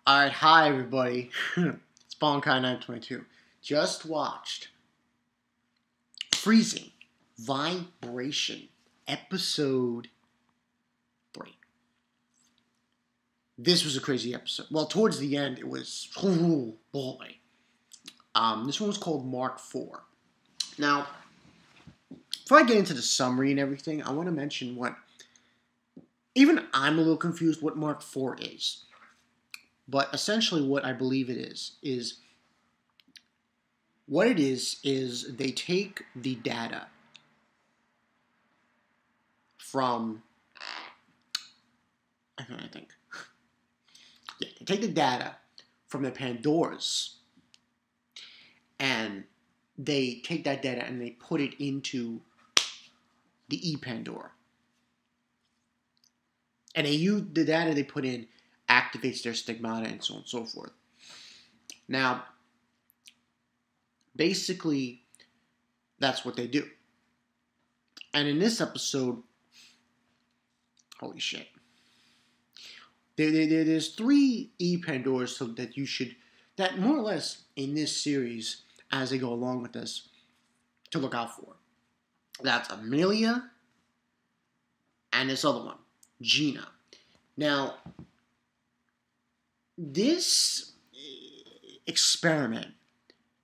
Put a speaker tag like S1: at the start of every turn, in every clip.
S1: Alright, hi everybody. It's Bonkai922. Just watched Freezing Vibration Episode 3. This was a crazy episode. Well, towards the end, it was, oh boy. This one was called Mark 4. Now, before I get into the summary and everything, I want to mention what, even I'm a little confused what Mark 4 is. But essentially what I believe it is what it is they take the data from, I think, yeah, they take the data from the Pandoras and they take that data and they put it into the E-Pandora. And they use the data they put in activates their stigmata and so on and so forth. Now, basically, that's what they do. And in this episode, holy shit, there's 3 E-Pandoras that more or less in this series, as they go along with this, to look out for. That's Amelia and this other one, Gina. Now, this experiment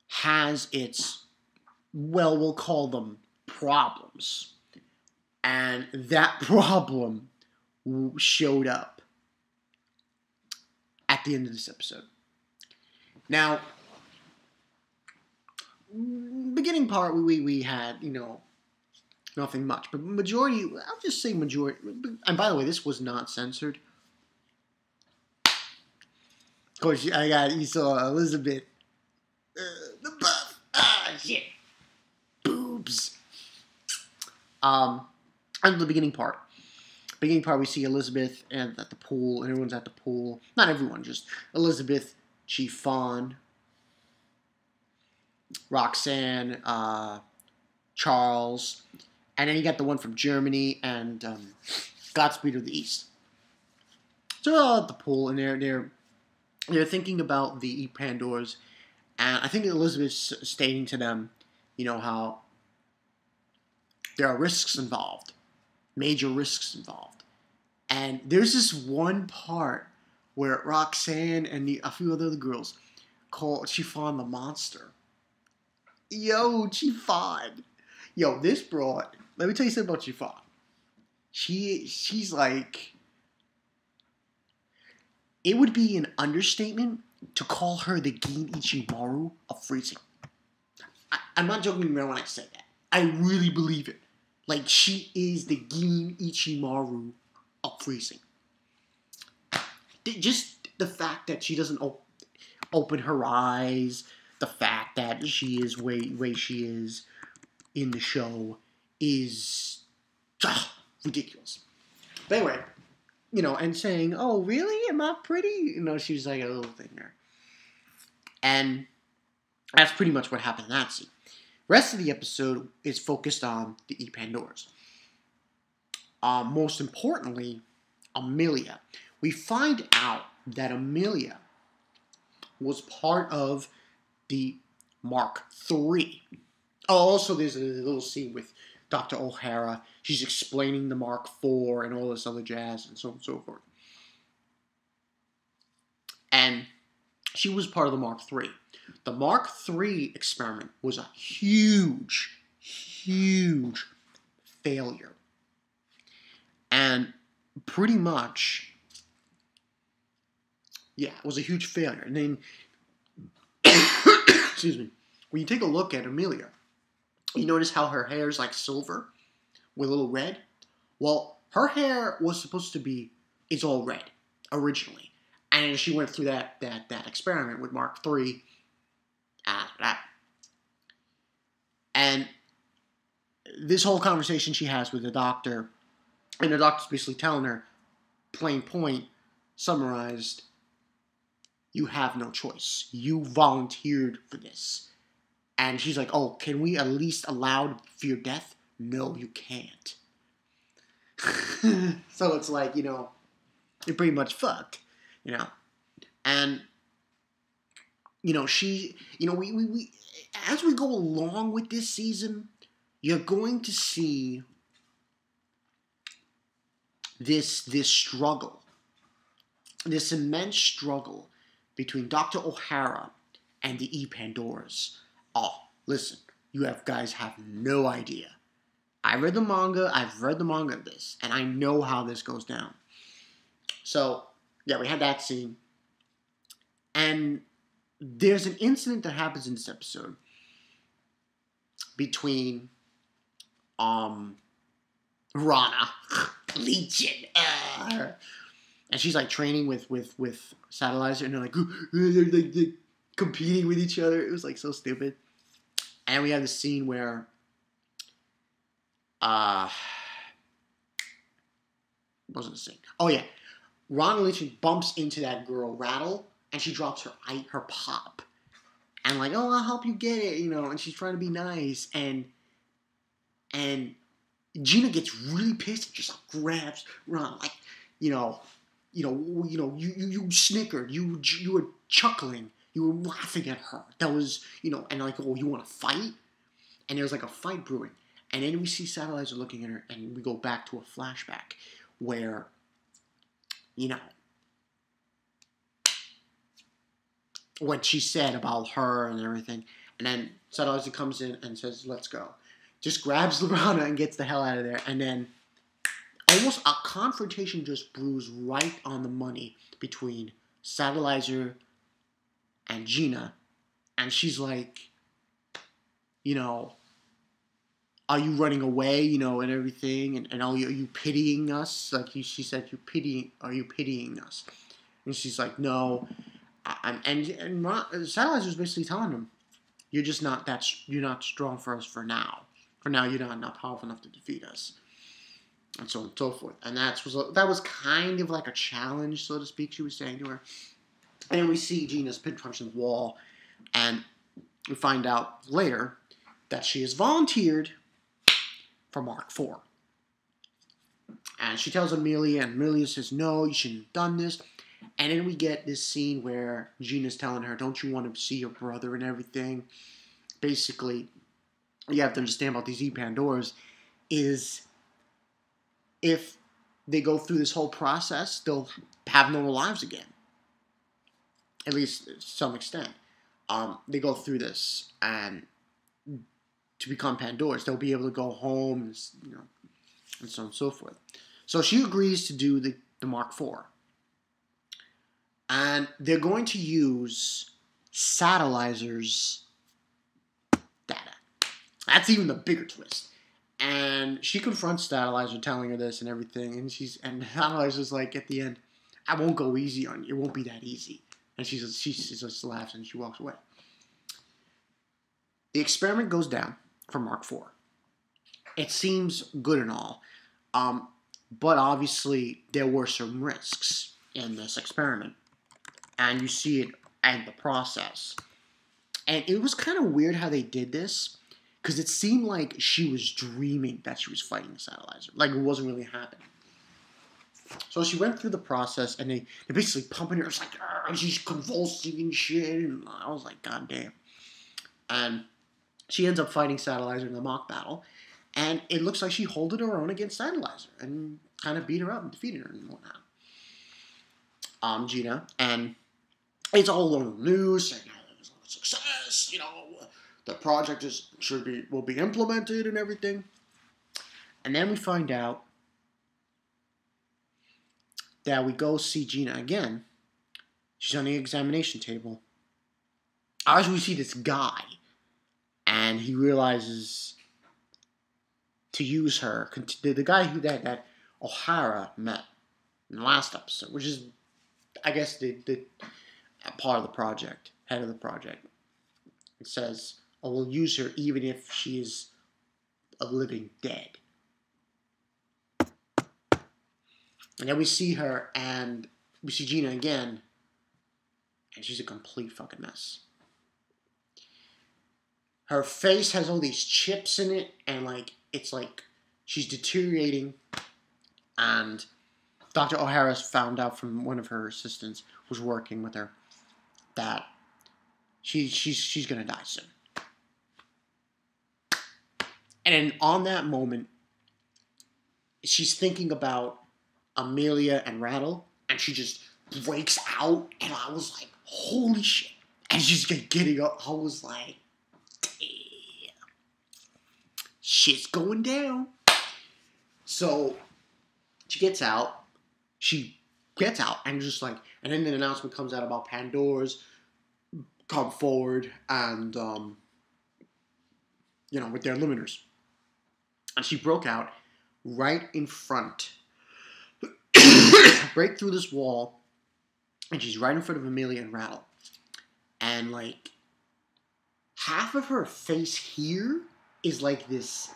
S1: has its, well, we'll call them problems. And that problem showed up at the end of this episode. Now, beginning part, we had, nothing much. But majority, I'll just say majority. And by the way, this was not censored. Of course, you saw Elizabeth, the buff, shit, boobs. And the beginning part. We see Elizabeth at the pool, and everyone's at the pool. Not everyone, just Elizabeth, Chiffon, Roxanne, Charles, and then you got the one from Germany, and Godspeed of the East. So they're all at the pool, and they're thinking about the E-Pandoras, and I think Elizabeth's stating to them, how there are risks involved, major risks involved. And there's this one part where Roxanne and a few other girls call Chiffon the monster. Yo, Chiffon. Yo, this broad, let me tell you something about Chiffon. She's like, it would be an understatement to call her the Gin Ichimaru of freezing. I'm not joking around when I say that. I really believe it. Like, she is the Gin Ichimaru of freezing. Just the fact that she doesn't open her eyes, the fact that she is way she is in the show is ridiculous. But anyway, and saying, oh, really? Am I pretty? She's like a little thing there. And that's pretty much what happened in that scene. The rest of the episode is focused on the E-Pandoras. Most importantly, Amelia. We find out that Amelia was part of the Mark III. Oh, also, there's a little scene with Dr. O'Hara. She's explaining the Mark IV and all this other jazz and so on and so forth. And she was part of the Mark III. The Mark III experiment was a huge failure. And pretty much, yeah, it was a huge failure. And then, excuse me, when you take a look at Amelia, you notice how her hair is like silver with a little red? Well, her hair was supposed to be, it's all red, originally. And she went through that experiment with Mark III after that. And this whole conversation she has with the doctor, and the doctor's basically telling her, plain point, summarized, you have no choice. You volunteered for this. And she's like, oh, can we at least allow for your death? No, you can't. So it's like, you're pretty much fucked, And, we as we go along with this season, you're going to see this struggle, this immense struggle between Dr. O'Hara and the Pandoras. Oh, listen, guys have no idea. I've read the manga of this, and I know how this goes down. So, yeah, we had that scene. And there's an incident that happens in this episode between Rana, Legion, and she's like training with Satellizer, and they're competing with each other. It was like so stupid. And we have the scene where what was the scene? Oh yeah, Rana Legion bumps into that girl Rattle, and she drops her pop, and like, oh, I'll help you get it, and she's trying to be nice, and Gina gets really pissed and just grabs Ron, like, you snickered, you were chuckling, you were laughing at her. That was, and like, oh, you want to fight? And there's like a fight brewing, and then we see Satellizer looking at her, and we go back to a flashback where, what she said about her and everything, and then Satellizer comes in and says, "Let's go." Just grabs Lorana and gets the hell out of there. And then almost a confrontation just brews right on the money between Satellizer and Gina. And she's like, are you running away, and everything? And are you pitying us? Like she said, are you pitying us? And she's like, no. And Satellizer's basically telling him, you're not strong for us for now. For now, you're not powerful enough to defeat us, and so on and so forth. And that was kind of like a challenge, so to speak. She was saying to her, and we see Gina's pin punch in the wall, and we find out later that she has volunteered for Mark IV. And she tells Amelia, and Amelia says, "No, you shouldn't have done this." And then we get this scene where Gina's telling her, "Don't you want to see your brother and everything?" Basically, you have to understand about these Pandoras is if they go through this whole process, they'll have normal lives again. At least to some extent. They go through this, and to become Pandoras, they'll be able to go home, and so on and so forth. So she agrees to do the Mark IV. And they're going to use Satellizer's data. That's even the bigger twist. And she confronts Satellizer, telling her this and everything, and Satellizer's like, at the end, "I won't go easy on you. It won't be that easy." And she just laughs and she walks away. The experiment goes down for Mark IV. It seems good and all, but obviously there were some risks in this experiment, and you see it in the process. And it was kind of weird how they did this, because it seemed like she was dreaming that she was fighting the Satellizer. Like, it wasn't really happening. So she went through the process, and they're basically pumping her. It's like, she's convulsing and shit. And I was like, God damn. And she ends up fighting Satellizer in the mock battle. And it looks like she holded her own against Satellizer and kind of beat her up and defeated her and whatnot. Gina. And it's all over the news, saying, it was a success, the project will be implemented and everything. And then we find out that we go see Gina again. She's on the examination table. As we see this guy, and he realizes to use her, the guy that O'Hara met in the last episode, which is, I guess, the part of the project, head of the project. It says, "I will use her even if she is a living dead." And then we see her, and we see Gina again, and she's a complete fucking mess. Her face has all these chips in it, and it's like she's deteriorating. And Dr. O'Hara's found out from one of her assistants, who's working with her, that she's gonna die soon. And then on that moment, she's thinking about Amelia and Rattle, and she just breaks out, and I was like, holy shit. And she's getting up. I was like, damn. Shit's going down. So she gets out, and just like, and then an announcement comes out about Pandora's come forward and, with their limiters. And she broke out right in front, break through this wall, and she's right in front of Amelia and Rattle. And, like, half of her face here is like this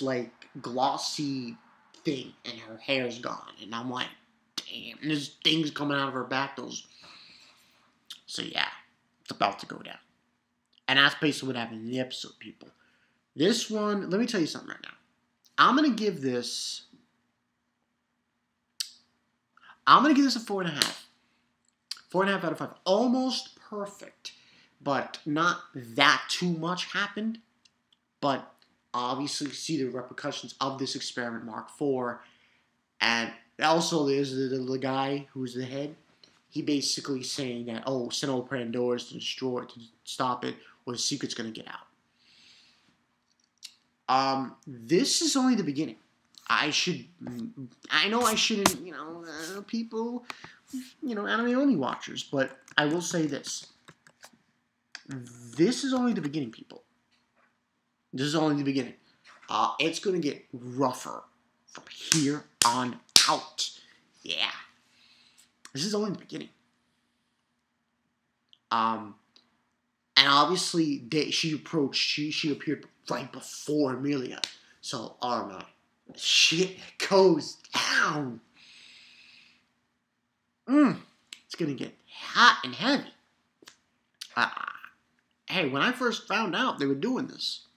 S1: like, glossy thing, and her hair's gone. And I'm like, damn. And there's things coming out of her back, So, yeah, it's about to go down. And that's basically what happened in the episode, people. This one, let me tell you something right now. I'm going to give this a 4.5. 4.5 out of 5. Almost perfect. But not that too much happened. But obviously see the repercussions of this experiment Mark IV. And also there's the guy who's the head. He basically saying that, send all Pandora's to destroy it, to stop it, or the secret's going to get out. This is only the beginning. I know I shouldn't, people, anime only watchers, but I will say this. This is only the beginning, people. This is only the beginning. It's going to get rougher from here on out. Yeah. This is only the beginning. And obviously, she appeared right before Amelia. So, oh no. Shit goes down. It's going to get hot and heavy. Hey, when I first found out they were doing this,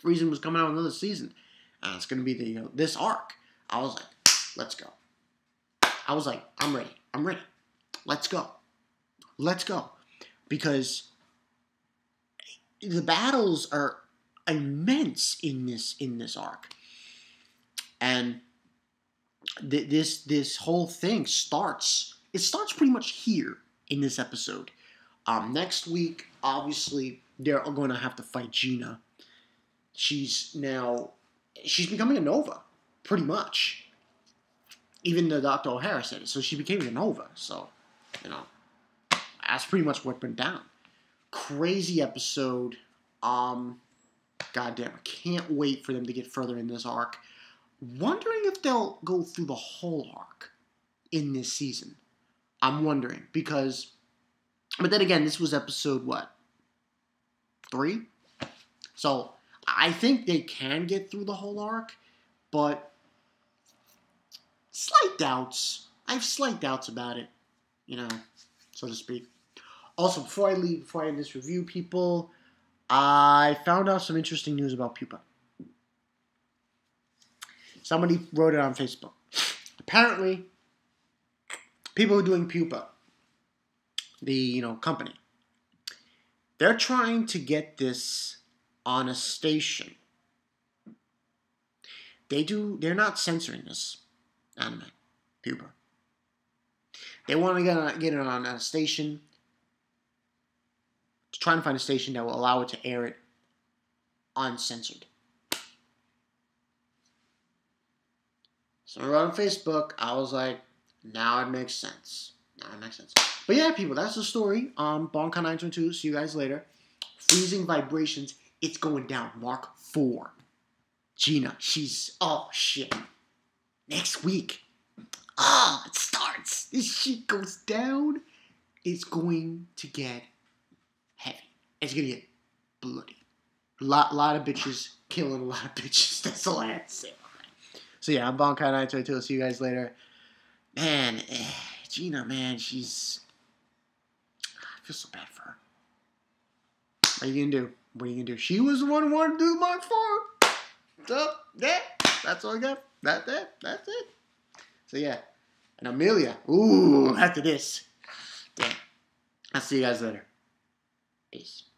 S1: Reason was coming out another season. It's going to be this arc. I was like, let's go. I was like, I'm ready. Let's go. Because the battles are immense in this arc. And this whole thing starts pretty much here in this episode. Next week, obviously, they're going to have to fight Gina. She's becoming a Nova, pretty much. Even the Dr. O'Hara said it, so she became a Nova. So, that's pretty much what went down. Crazy episode. Goddamn, I can't wait for them to get further in this arc. Wondering if they'll go through the whole arc in this season. I'm wondering, but then again, this was episode, 3? So, I think they can get through the whole arc, but slight doubts. I have slight doubts about it, so to speak. Also, before I end this review, people, I found out some interesting news about Pupa. Somebody wrote it on Facebook. Apparently, people who are doing Pupa, the company, they're trying to get this on a station. They're not censoring this anime, Pupa. They want to get it on a station. Trying to find a station that will allow it to air it uncensored. So I wrote on Facebook, I was like, now it makes sense. But yeah, people, that's the story. Bonkai 922, see you guys later. Freezing Vibrations, it's going down. Mark IV. Gina, oh shit. Next week. It starts. This shit goes down. It's going to get heavy. It's going to get bloody. Lot of bitches killing a lot of bitches. That's all I have to say. So yeah, I'm Bonkai 922. I'll see you guys later. Man, Gina, man, I feel so bad for her. What are you gonna do? She was the one who wanted to do Mark IV. So, yeah, that's all I got. That's it. So yeah. And Amelia, after this. I'll see you guys later. Peace.